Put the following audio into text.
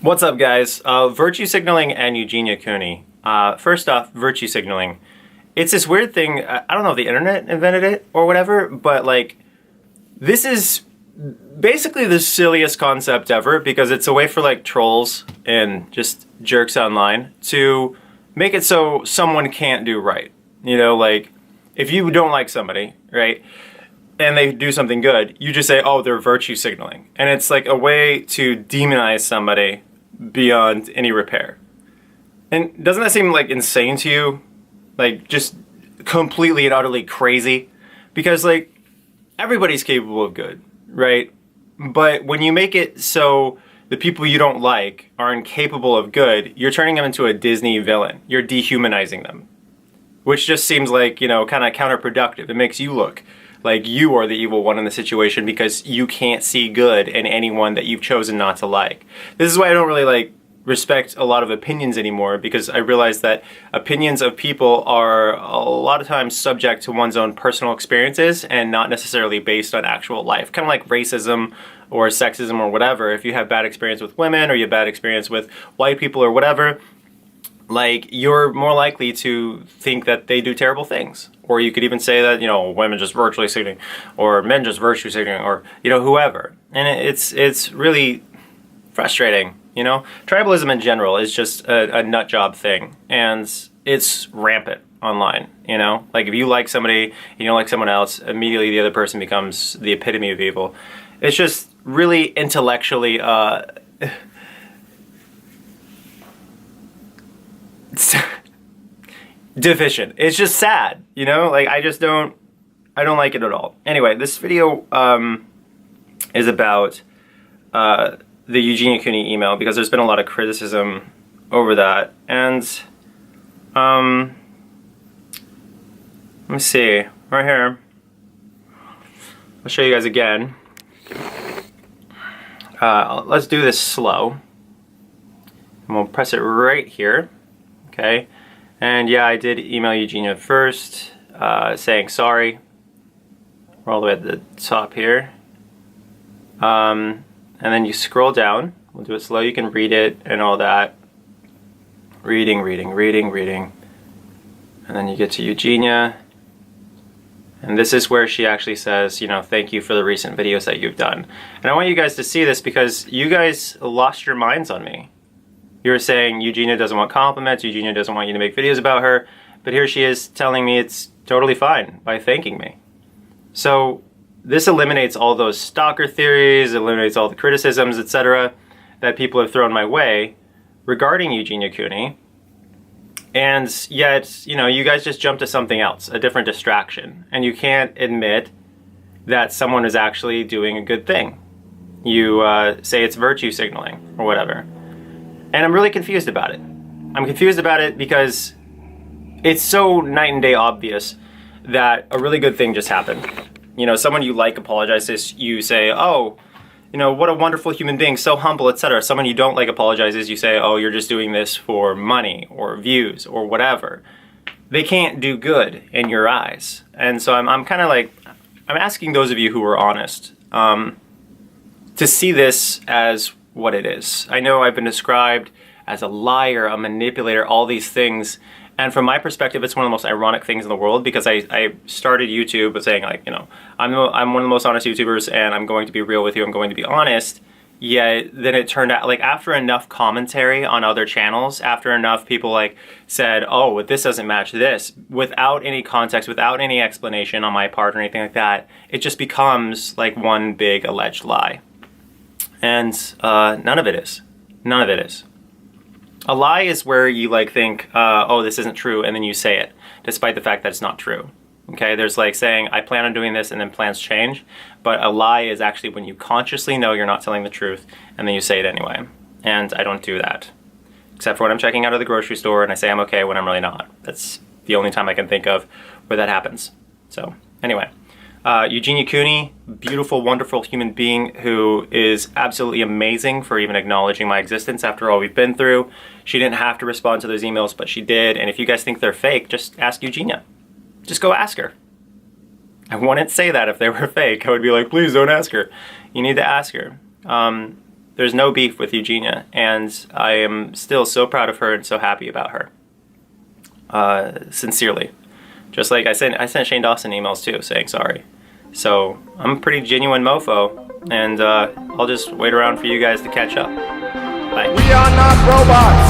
What's up, guys? Virtue signaling and Eugenia Cooney. First off, virtue signaling. It's this weird thing, I don't know if the internet invented it or whatever, but like, this is basically the silliest concept ever because it's a way for like trolls and just jerks online to make it so someone can't do right. You know, like, if you don't like somebody, right, and they do something good, you just say, oh, they're virtue signaling. And it's like a way to demonize somebody beyond any repair. And doesn't that seem like insane to you? Like, just completely and utterly crazy? Because like, everybody's capable of good, right? But when you make it so the people you don't like are incapable of good, you're turning them into a Disney villain. You're dehumanizing them. Which just seems like, you know, kind of counterproductive. It makes you look like you are the evil one in the situation because you can't see good in anyone that you've chosen not to like. This is why I don't really like respect a lot of opinions anymore, because I realize that opinions of people are a lot of times subject to one's own personal experiences and not necessarily based on actual life. Kind of like racism or sexism or whatever. If you have bad experience with women or you have bad experience with white people or whatever, like, you're more likely to think that they do terrible things. Or you could even say that, you know, women just virtually signaling, or men just virtue signaling, or, you know, whoever. And it's really frustrating, you know? Tribalism in general is just a nut job thing, and it's rampant online, you know? Like, if you like somebody, and you don't like someone else, immediately the other person becomes the epitome of evil. It's just really intellectually, deficient. It's just sad, you know? Like, I don't like it at all. Anyway, this video is about the Eugenia Cooney email, because there's been a lot of criticism over that. And let me see, right here, I'll show you guys again. Let's do this slow, and we'll press it right here. Okay, and yeah, I did email Eugenia first, saying sorry. We're all the way at the top here. And then you scroll down. We'll do it slow. You can read it and all that. Reading. And then you get to Eugenia. And this is where she actually says, you know, thank you for the recent videos that you've done. And I want you guys to see this because you guys lost your minds on me. You were saying Eugenia doesn't want compliments, Eugenia doesn't want you to make videos about her, but here she is telling me it's totally fine by thanking me. So this eliminates all those stalker theories, eliminates all the criticisms, etc., that people have thrown my way regarding Eugenia Cooney. And yet, you know, you guys just jump to something else, a different distraction, and you can't admit that someone is actually doing a good thing. You say it's virtue signaling or whatever. And I'm really confused about it. I'm confused about it because it's so night and day obvious that a really good thing just happened. You know, someone you like apologizes, you say, oh, you know, what a wonderful human being, so humble, etc. Someone you don't like apologizes, you say, oh, you're just doing this for money or views or whatever. They can't do good in your eyes. And so I'm kind of like, I'm asking those of you who are honest to see this as what it is. I know I've been described as a liar, a manipulator, all these things. And from my perspective, it's one of the most ironic things in the world, because I started YouTube with saying, like, you know, I'm one of the most honest YouTubers and I'm going to be real with you, I'm going to be honest. Yet then it turned out, like, after enough commentary on other channels, after enough people like said, oh, but this doesn't match this, without any context, without any explanation on my part or anything like that, it just becomes like one big alleged lie. And none of it is. None of it is. A lie is where you like think, oh, this isn't true, and then you say it, despite the fact that it's not true. Okay, there's like saying, I plan on doing this, and then plans change. But a lie is actually when you consciously know you're not telling the truth, and then you say it anyway. And I don't do that. Except for when I'm checking out of the grocery store, and I say I'm okay when I'm really not. That's the only time I can think of where that happens. So, anyway. Eugenia Cooney, beautiful, wonderful human being who is absolutely amazing for even acknowledging my existence after all we've been through. She didn't have to respond to those emails, but she did. And if you guys think they're fake, just ask Eugenia. Just go ask her. I wouldn't say that if they were fake. I would be like, please don't ask her. You need to ask her. There's no beef with Eugenia, and I am still so proud of her and so happy about her. Sincerely. Just like I sent Shane Dawson emails too, saying sorry. So I'm a pretty genuine mofo, and I'll just wait around for you guys to catch up. Bye. We are not robots.